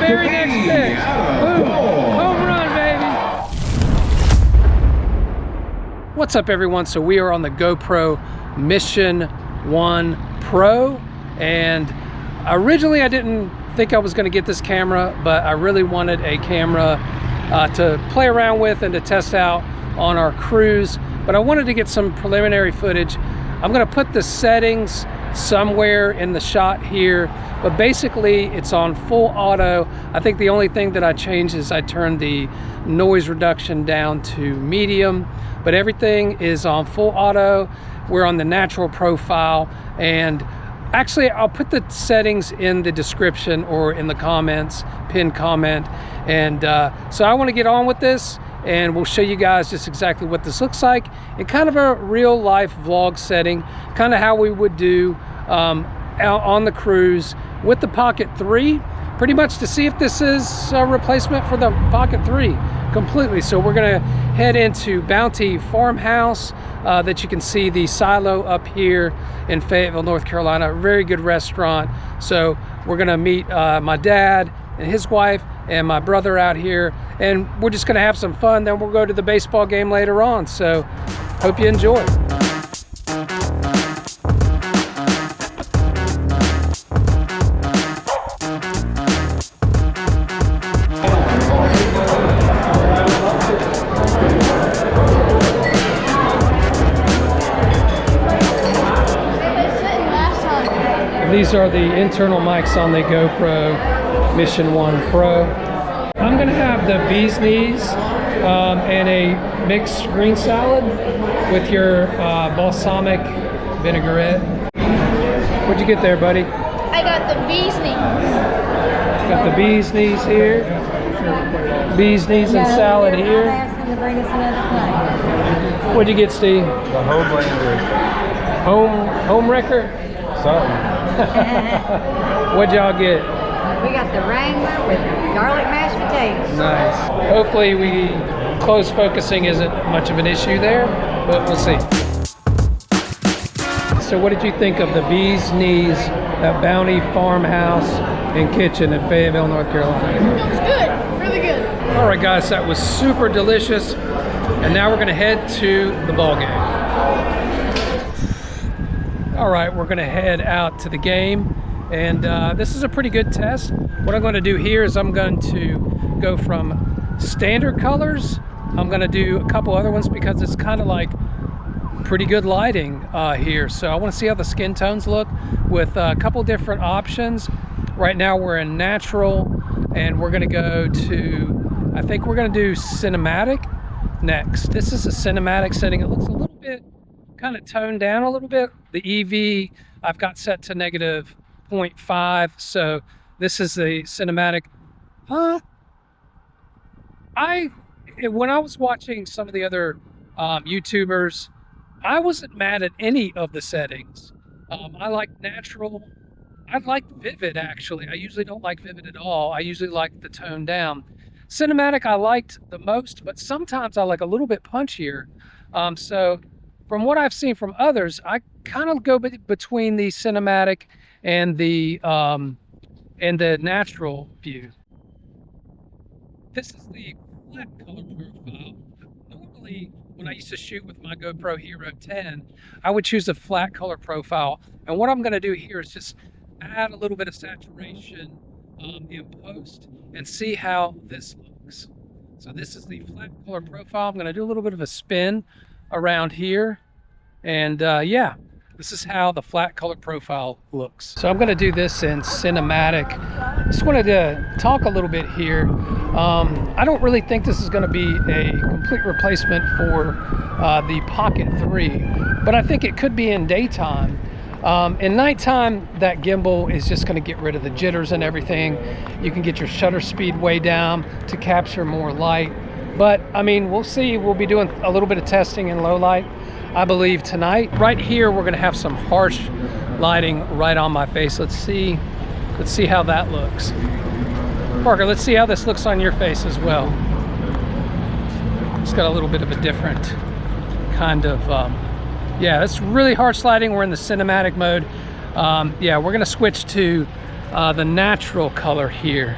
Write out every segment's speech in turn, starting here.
very next pitch. Boom. Home run, baby. What's up, everyone? So we are on the GoPro Mission 1 Pro, and originally I didn't think I was going to get this camera, but I really wanted a camera to play around with and to test out on our cruise. But I wanted to get some preliminary footage. I'm going to put the settings somewhere in the shot here, but basically it's on full auto. I think the only thing that I changed is I turned the noise reduction down to medium, but everything is on full auto. We're on the natural profile, and actually I'll put the settings in the description or in the comments, pinned comment. And so I want to get on with this, and we'll show you guys just exactly what this looks like in kind of a real life vlog setting, kind of how we would do out on the cruise with the Pocket 3, pretty much to see if this is a replacement for the Pocket 3 completely. So we're gonna head into Bounty Farmhouse, that you can see the silo up here in Fayetteville, North Carolina. Very good restaurant. So we're gonna meet my dad and his wife and my brother out here, and we're just gonna have some fun. Then we'll go to the baseball game later on. So hope you enjoy. These are the internal mics on the GoPro Mission 1 Pro. I'm gonna have the bee's knees and a mixed green salad with your balsamic vinaigrette. What'd you get there, buddy? I got the bee's knees. Got the bee's knees here. Bee's knees and salad here. What'd you get, Steve? The Homelander. Home wrecker? Something. What'd y'all get? We got the Wrangler with garlic mashed potatoes. Nice. Hopefully close focusing isn't much of an issue there, but we'll see. So what did you think of the bee's knees at Bounty Farmhouse and Kitchen in Fayetteville, North Carolina? It was good, really good. All right, guys, that was super delicious. And now we're gonna head to the ball game. All right, we're gonna head out to the game, and this is a pretty good test. What I'm gonna do here is I'm going to go from standard colors. I'm gonna do a couple other ones because it's kind of like pretty good lighting here. So I wanna see how the skin tones look with a couple different options. Right now we're in natural, and we're gonna go to, I think we're gonna do cinematic next. This is a cinematic setting. It looks a little bit kind of toned down a little bit. The EV I've got set to -0.5, so this is the cinematic. When I was watching some of the other YouTubers, I wasn't mad at any of the settings. I like natural. I like vivid, actually. I usually don't like vivid at all. I usually like the tone down. Cinematic I liked the most, but sometimes I like a little bit punchier. So from what I've seen from others, I kind of go between the cinematic and the natural view. This is the flat color profile. Normally, when I used to shoot with my GoPro Hero 10, I would choose a flat color profile. And what I'm going to do here is just add a little bit of saturation in post and see how this looks. So this is the flat color profile. I'm going to do a little bit of a spin around here, and yeah, this is how the flat color profile looks. So I'm going to do this in cinematic. Just wanted to talk a little bit here. I don't really think this is going to be a complete replacement for the Pocket 3, but I think it could be in daytime. In nighttime, that gimbal is just going to get rid of the jitters and everything. You can get your shutter speed way down to capture more light. But I mean, we'll see. We'll be doing a little bit of testing in low light, I believe, tonight. Right here, we're gonna have some harsh lighting right on my face. Let's see how that looks. Parker, let's see how this looks on your face as well. It's got a little bit of a different kind of, yeah, it's really harsh lighting. We're in the cinematic mode. Yeah, we're gonna switch to the natural color here.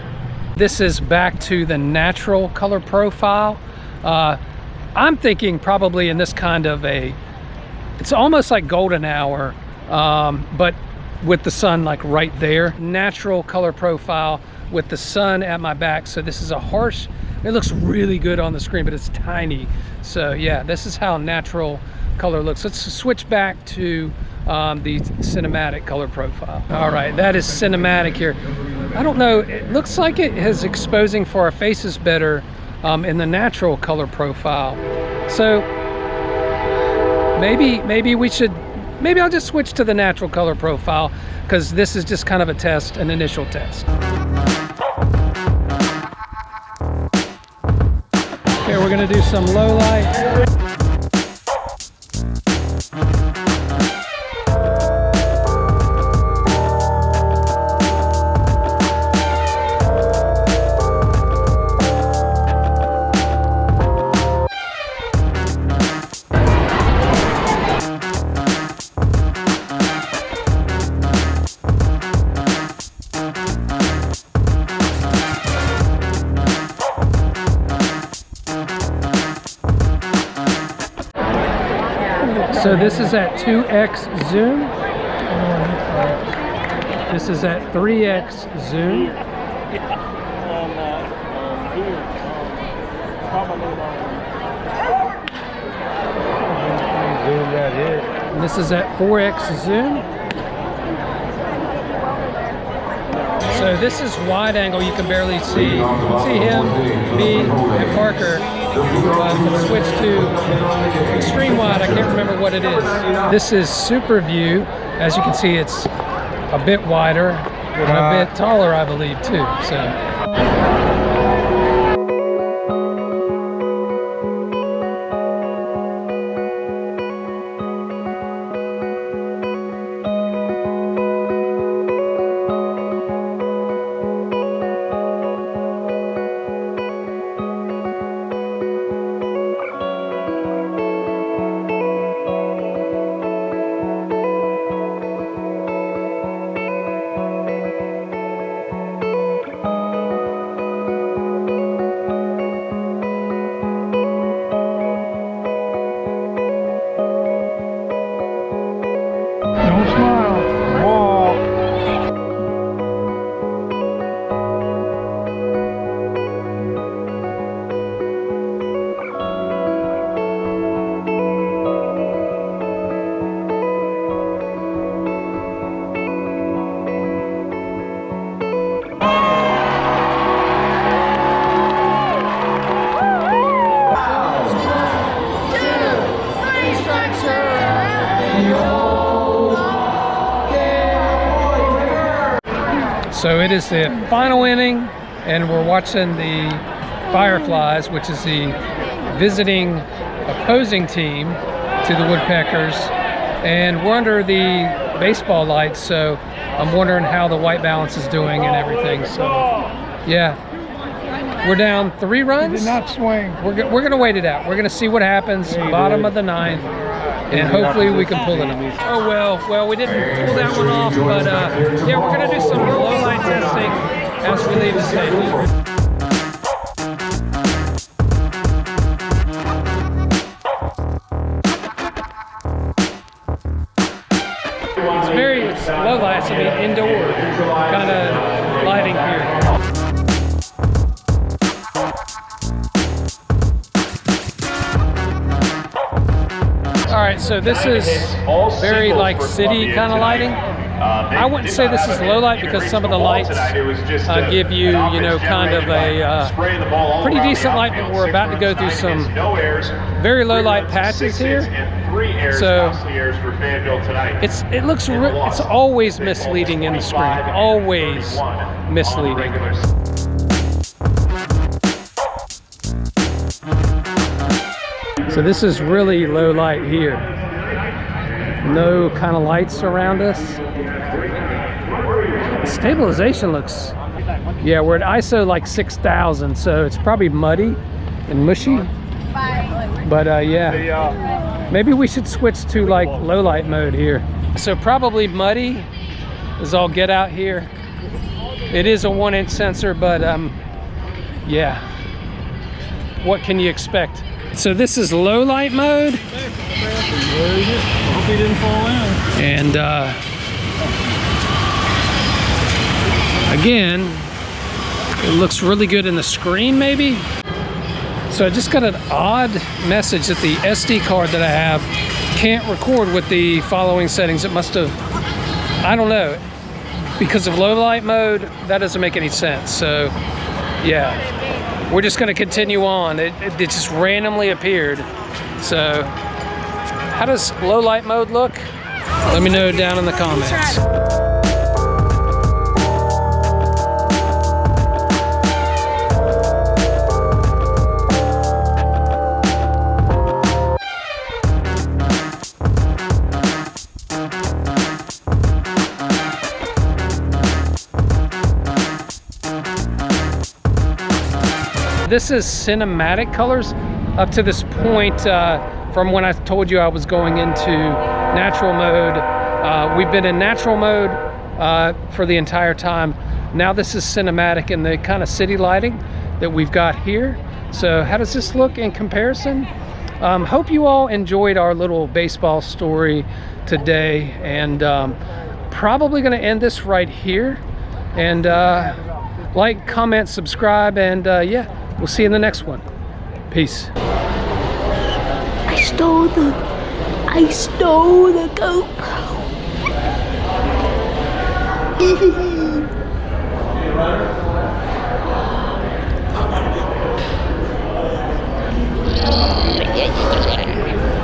this is back to the natural color profile. I'm thinking probably in this kind of it's almost like golden hour, but with the sun like right there. Natural color profile with the sun at my back. So this is a harsh, it looks really good on the screen, but it's tiny. So yeah, this is how natural color looks. Let's switch back to the cinematic color profile. All right, that is cinematic here. I don't know, it looks like it is exposing for our faces better in the natural color profile. So maybe we should, maybe I'll just switch to the natural color profile, because this is just kind of a test, an initial test. Okay, we're gonna do some low light. So this is at 2x zoom. This is at 3x zoom. And this is at 4x zoom. So this is wide angle. You can barely see. You can see him, me, and Parker. Let's switch to extreme wide. I can't remember what it is. This is SuperView. As you can see, it's a bit wider and a bit taller, I believe, too. So. So it is the final inning, and we're watching the Fireflies, which is the visiting opposing team to the Woodpeckers, and we're under the baseball lights, so I'm wondering how the white balance is doing and everything. So yeah, we're down 3 runs. Did not swing. We're gonna wait it out. We're gonna see what happens, bottom of the 9th, and hopefully we can pull it off. Oh well, we didn't pull that one off, but yeah, we're gonna do some low light testing as we leave the stadium. It's low light, so the indoor kind of lighting here. All right, so this is very like city kind of lighting. I wouldn't say this is low light because some of the lights give you, you know, kind of a pretty decent light, but we're about to go through some very low light patches here. So it's always misleading in the screen, always misleading. So this is really low light here. No kind of lights around us. Stabilization looks, yeah, we're at ISO like 6,000, so it's probably muddy and mushy. But yeah, maybe we should switch to like low light mode here. So probably muddy is all get out here. It is a 1-inch sensor, but yeah, what can you expect? So this is low light mode. Hope he didn't fall in. And again, it looks really good in the screen maybe. So I just got an odd message that the SD card that I have can't record with the following settings. It must have, I don't know, because of low light mode, that doesn't make any sense. So yeah, we're just gonna continue on. It just randomly appeared. So how does low light mode look? Let me know down in the comments. This is cinematic colors up to this point. From when I told you I was going into natural mode, we've been in natural mode for the entire time. Now this is cinematic in the kind of city lighting that we've got here. So how does this look in comparison? Hope you all enjoyed our little baseball story today, and probably going to end this right here. And like, comment, subscribe, and yeah, we'll see you in the next one. Peace. I stole the GoPro.